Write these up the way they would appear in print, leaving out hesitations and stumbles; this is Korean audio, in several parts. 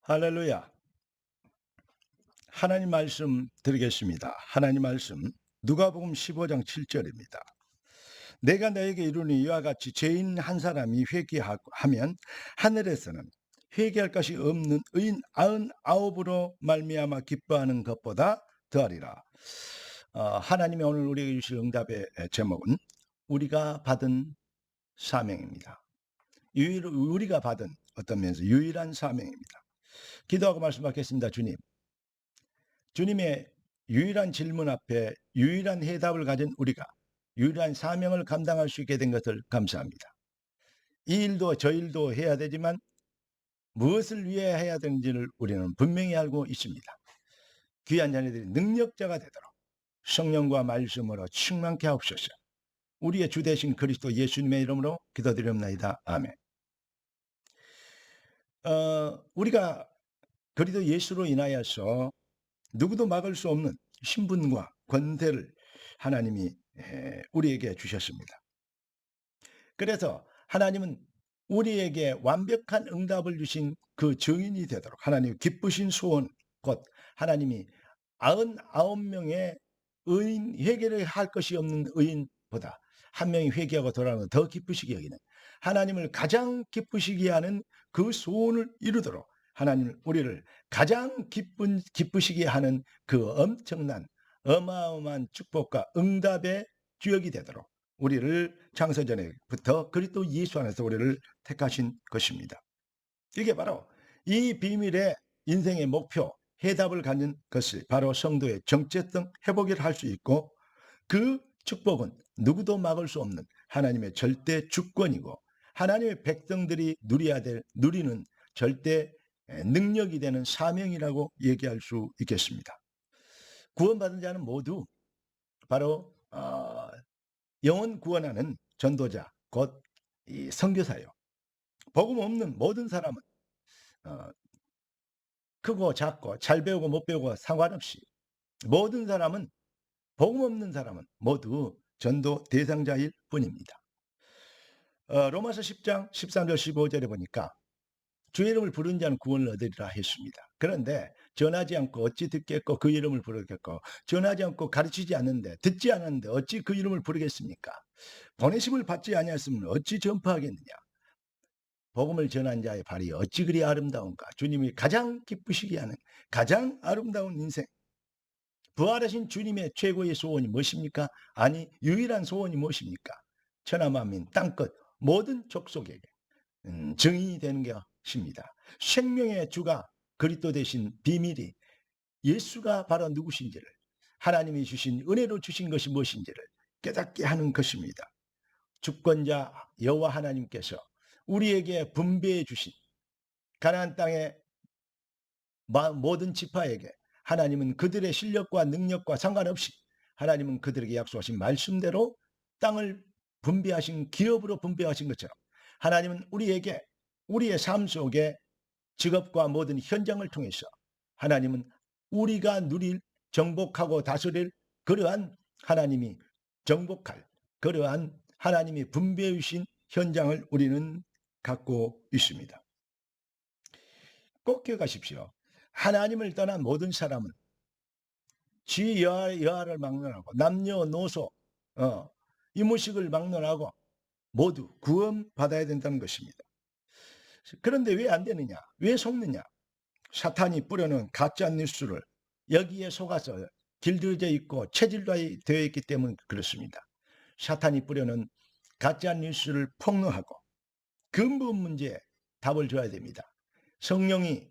할렐루야. 하나님 말씀 드리겠습니다. 하나님 말씀 누가복음 15장 7절입니다. 내가 너에게 이르니 이와 같이 죄인 한 사람이 회개하면 하늘에서는 회개할 것이 없는 의인 99으로 말미암아 기뻐하는 것보다 더하리라. 하나님이 오늘 우리에게 주실 응답의 제목은 우리가 받은 사명입니다. 우리가 받은 어떤 면에서 유일한 사명입니다. 기도하고 말씀받겠습니다. 주님의 유일한 질문 앞에 유일한 해답을 가진 우리가 유일한 사명을 감당할 수 있게 된 것을 감사합니다. 이 일도 저 일도 해야 되지만 무엇을 위해 해야 되는지를 우리는 분명히 알고 있습니다. 귀한 자녀들이 능력자가 되도록 성령과 말씀으로 충만케 하옵소서. 우리의 주 되신 그리스도 예수님의 이름으로 기도드립니다. 아멘. 우리가 그리스도 예수로 인하여서 누구도 막을 수 없는 신분과 권세를 하나님이 우리에게 주셨습니다. 그래서 하나님은 우리에게 완벽한 응답을 주신 그 증인이 되도록 하나님 기쁘신 소원, 곧 하나님이 99명의 의인, 회개를 할 것이 없는 의인보다 한 명이 회개하고 돌아오는 더 기쁘시게 여기는 하나님을 가장 기쁘시게 하는 그 소원을 이루도록 하나님은 우리를 가장 기쁘시게 하는 그 엄청난 어마어마한 축복과 응답의 주역이 되도록 우리를 창세전에부터 그리스도 예수 안에서 우리를 택하신 것입니다. 이게 바로 이 비밀의 인생의 목표, 해답을 갖는 것이 바로 성도의 정체성 회복을 할 수 있고, 그 축복은 누구도 막을 수 없는 하나님의 절대 주권이고 하나님의 백성들이 누리는 절대 능력이 되는 사명이라고 얘기할 수 있겠습니다. 구원받은 자는 모두 바로 영혼 구원하는 전도자, 곧 이 선교사요. 복음 없는 모든 사람은 크고 작고 잘 배우고 못 배우고 상관없이 모든 사람은, 복음 없는 사람은 모두 전도 대상자일 뿐입니다. 로마서 10장 13절 15절에 보니까 주 이름을 부른 자는 구원을 얻으리라 했습니다. 그런데 전하지 않고 어찌 듣겠고 그 이름을 부르겠고, 전하지 않고 가르치지 않는데 듣지 않았는데 어찌 그 이름을 부르겠습니까? 보내심을 받지 아니하였으면 어찌 전파하겠느냐? 복음을 전한 자의 발이 어찌 그리 아름다운가? 주님이 가장 기쁘시게 하는 가장 아름다운 인생, 부활하신 주님의 최고의 소원이 무엇입니까? 아니, 유일한 소원이 무엇입니까? 천하만민 땅끝 모든 족속에게 증인이 되는 것입니다. 생명의 주가 그리스도 되신 비밀이 예수가 바로 누구신지를, 하나님이 주신 은혜로 주신 것이 무엇인지를 깨닫게 하는 것입니다. 주권자 여호와 하나님께서 우리에게 분배해 주신 가나안 땅의 모든 지파에게 하나님은 그들의 실력과 능력과 상관없이 하나님은 그들에게 약속하신 말씀대로 땅을 분배하신, 기업으로 분배하신 것처럼 하나님은 우리에게 우리의 삶 속에 직업과 모든 현장을 통해서 하나님은 우리가 누릴, 정복하고 다스릴 그러한 하나님이 정복할 그러한 하나님이 분배해 주신 현장을 우리는 갖고 있습니다. 꼭 기억하십시오. 하나님을 떠난 모든 사람은 지 여하를 막론하고 남녀노소 이무식을 막론하고 모두 구원받아야 된다는 것입니다. 그런데 왜 안 되느냐? 왜 속느냐? 사탄이 뿌려놓은 가짜 뉴스를 여기에 속아서 길들여져 있고 체질화되어 있기 때문에 그렇습니다. 사탄이 뿌려놓은 가짜 뉴스를 폭로하고 근본 문제에 답을 줘야 됩니다. 성령이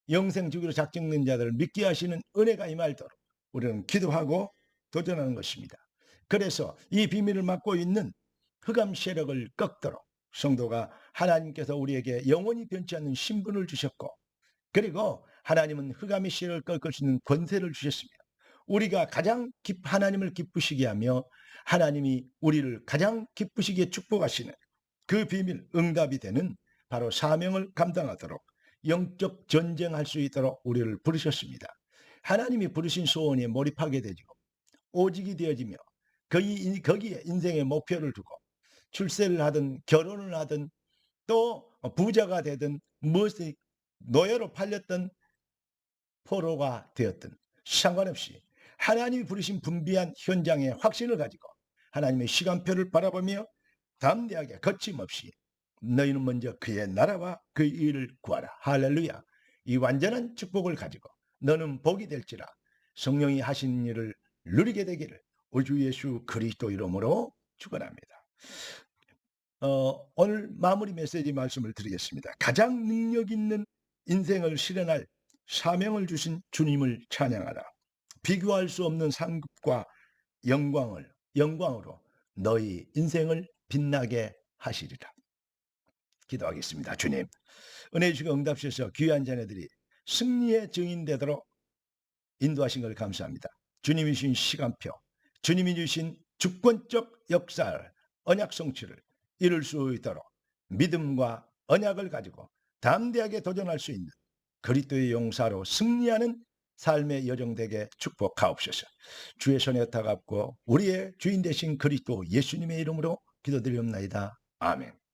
영생 주기로 작정된 자들을 믿게 하시는 은혜가 임하도록 우리는 기도하고 도전하는 것입니다. 그래서 이 비밀을 맡고 있는 흑암 세력을 꺾도록 성도가 하나님께서 우리에게 영원히 변치 않는 신분을 주셨고, 그리고 하나님은 흑암의 세력을 꺾을 수 있는 권세를 주셨습니다. 우리가 가장 하나님을 기쁘시게 하며 하나님이 우리를 가장 기쁘시게 축복하시는 그 비밀, 응답이 되는 바로 사명을 감당하도록 영적 전쟁할 수 있도록 우리를 부르셨습니다. 하나님이 부르신 소원에 몰입하게 되고 오직이 되어지며 거기에 인생의 목표를 두고 출세를 하든 결혼을 하든 또 부자가 되든 무엇이 노예로 팔렸던 포로가 되었든 상관없이 하나님이 부르신 분비한 현장의 확신을 가지고 하나님의 시간표를 바라보며 담대하게 거침없이 너희는 먼저 그의 나라와 그의 일을 구하라. 할렐루야. 이 완전한 축복을 가지고 너는 복이 될지라 성령이 하신 일을 누리게 되기를 우리 주 예수 그리스도 이름으로 축원합니다. 오늘 마무리 메시지 말씀을 드리겠습니다. 가장 능력 있는 인생을 실현할 사명을 주신 주님을 찬양하라. 비교할 수 없는 상급과 영광으로 너희 인생을 빛나게 하시리라. 기도하겠습니다. 주님, 은혜 주시고 응답하셔서 귀한 자녀들이 승리의 증인 되도록 인도하신 걸 감사합니다. 주님이 주신 시간표, 주님이 주신 주권적 역사를, 언약 성취를 이룰 수 있도록 믿음과 언약을 가지고 담대하게 도전할 수 있는 그리스도의 용사로 승리하는 삶의 여정 되게 축복하옵소서. 주의 손에 타갑고 우리의 주인 되신 그리스도 예수님의 이름으로 기도드리옵나이다. 아멘.